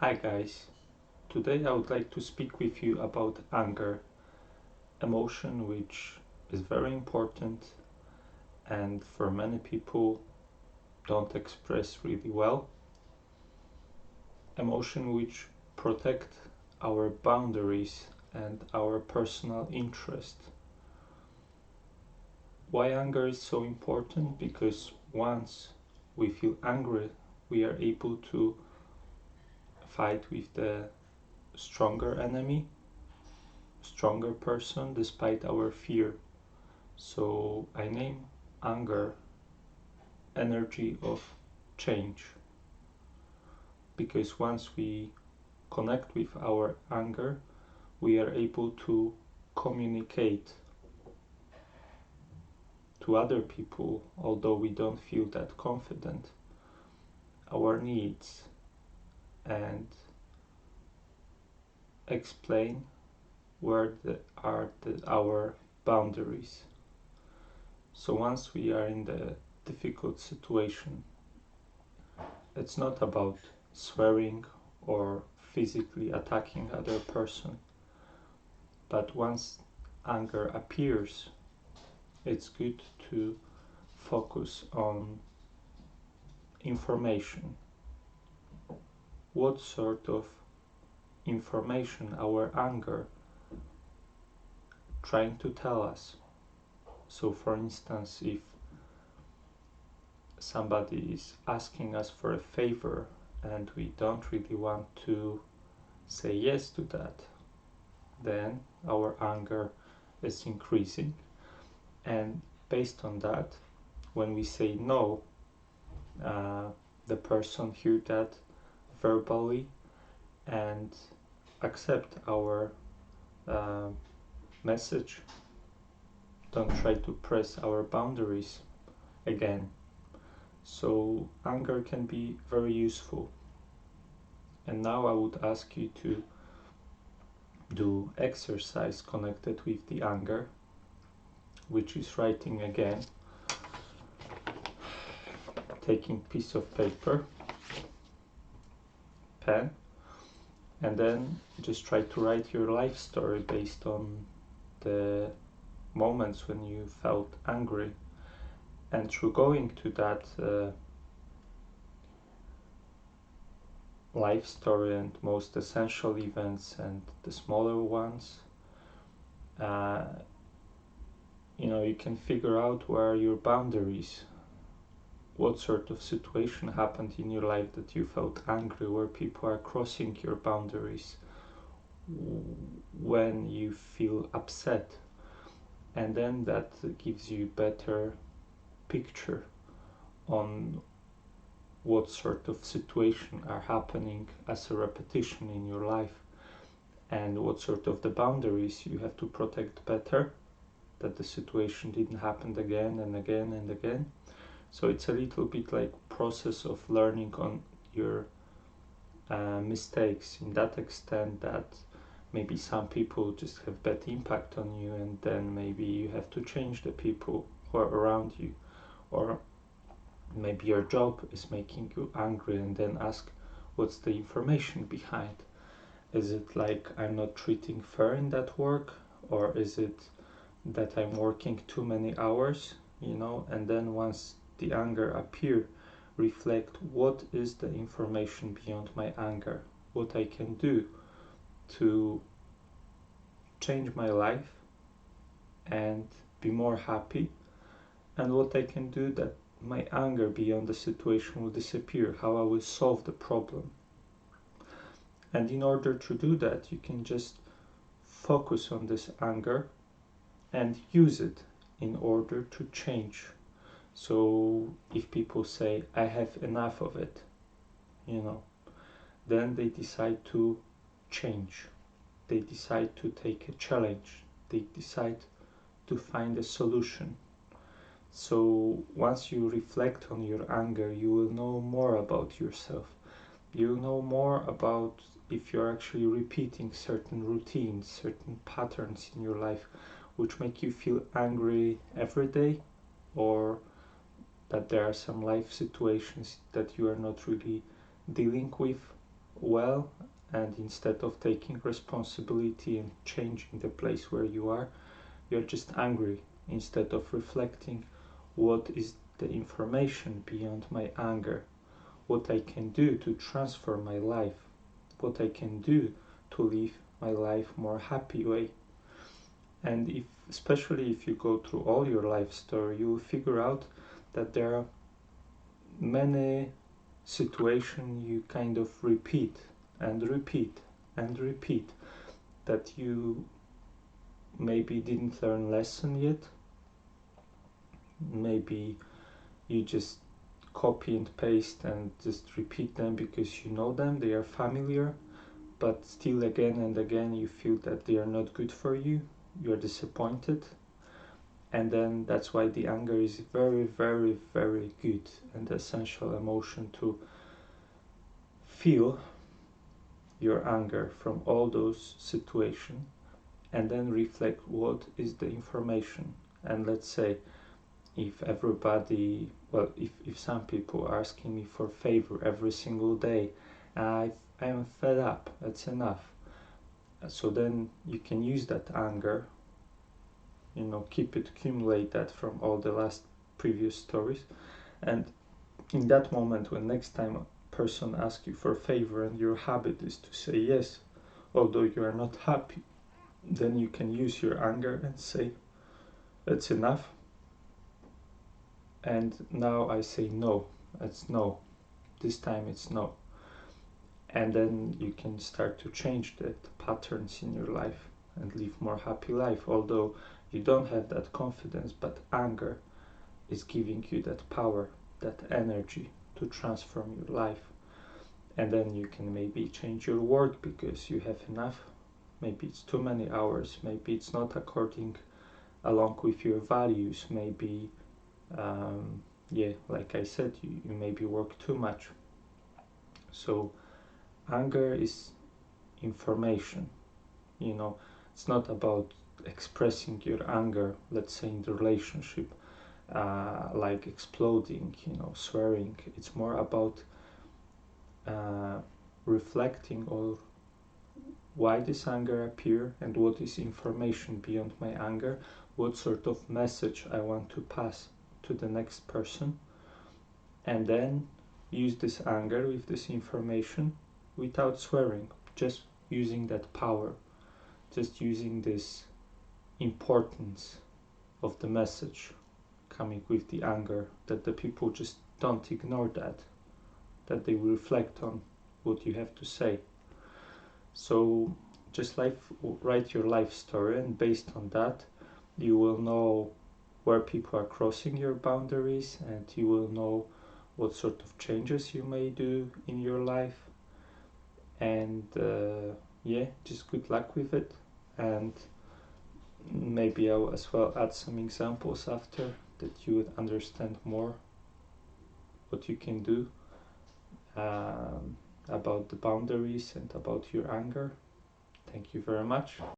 Hi guys, today I would like to speak with you about anger, emotion which is very important and for many people don't express really well, emotion which protect our boundaries and our personal interest. Why anger is so important? Because once we feel angry, we are able to fight with the stronger enemy, stronger person despite our fear. So I name anger energy of change because once we connect with our anger, we are able to communicate to other people, although we don't feel that confident, our needs and explain where our boundaries. So once we are in the difficult situation, it's not about swearing or physically attacking other person, but once anger appears, it's good to focus on information. What sort of information our anger trying to tell us? So for instance, if somebody is asking us for a favor and we don't really want to say yes to that, then our anger is increasing. And based on that, when we say no, uh, the person hear that verbally and accept our uh, message. Don't try to press our boundaries again. So anger can be very useful. And now I would ask you to do exercise connected with the anger, which is writing again, taking piece of paper, pen, and then just try to write your life story based on the moments when you felt angry. And through going to that life story and most essential events and the smaller ones, uh, you can figure out where are your boundaries, what sort of situation happened in your life that you felt angry, where people are crossing your boundaries, when you feel upset, and then that gives you better picture on what sort of situation are happening as a repetition in your life and what sort of the boundaries you have to protect better, that the situation didn't happen again and again and again. So it's a little bit like process of learning on your mistakes in that extent that maybe some people just have bad impact on you and then maybe you have to change the people who are around you, or maybe your job is making you angry and then ask what's the information behind. Is it like I'm not treating fair in that work, or is it that I'm working too many hours, and then once the anger appear, reflect what is the information beyond my anger, what I can do to change my life and be more happy, and what I can do that my anger beyond the situation will disappear, how I will solve the problem. And in order to do that, you can just focus on this anger and use it in order to change. So if people say, I have enough of it, then they decide to change. They decide to take a challenge. They decide to find a solution. So once you reflect on your anger, you will know more about yourself. You know more about if you're actually repeating certain routines, certain patterns in your life which make you feel angry every day, or that there are some life situations that you are not really dealing with well, and instead of taking responsibility and changing the place where you are, you're just angry instead of reflecting what is the information beyond my anger, what I can do to transform my life, what I can do to live my life more happy way. And if, especially if you go through all your life story, you will figure out that there are many situations you kind of repeat and repeat and repeat, that you maybe didn't learn lesson yet, maybe you just copy and paste and just repeat them because you know them, they are familiar, but still again and again you feel that they are not good for you, you're disappointed. And then that's why the anger is very, very, very good and essential emotion to feel your anger from all those situations, and then reflect what is the information. And let's say if everybody, well, if some people are asking me for favor every single day, I'm fed up, that's enough. So then you can use that anger, keep it, accumulate that from all the last previous stories, and in that moment when next time a person asks you for a favor and your habit is to say yes although you are not happy, then you can use your anger and say it's enough, and now I say no, it's no, this time it's no. And then you can start to change the patterns in your life and live more happy life, although you don't have that confidence, but anger is giving you that power, that energy to transform your life. And then you can maybe change your work because you have enough, maybe it's too many hours, maybe it's not according along with your values, maybe like I said, you maybe work too much. So anger is information, it's not about expressing your anger, let's say in the relationship, like exploding, swearing. It's more about reflecting on why this anger appear and what is information beyond my anger, what sort of message I want to pass to the next person, and then use this anger with this information without swearing, just using that power, just using this importance of the message coming with the anger, that the people just don't ignore that they will reflect on what you have to say. So just write your life story, and based on that you will know where people are crossing your boundaries, and you will know what sort of changes you may do in your life. And just good luck with it. And maybe I'll as well add some examples after, that you would understand more what you can do about the boundaries and about your anger. Thank you very much.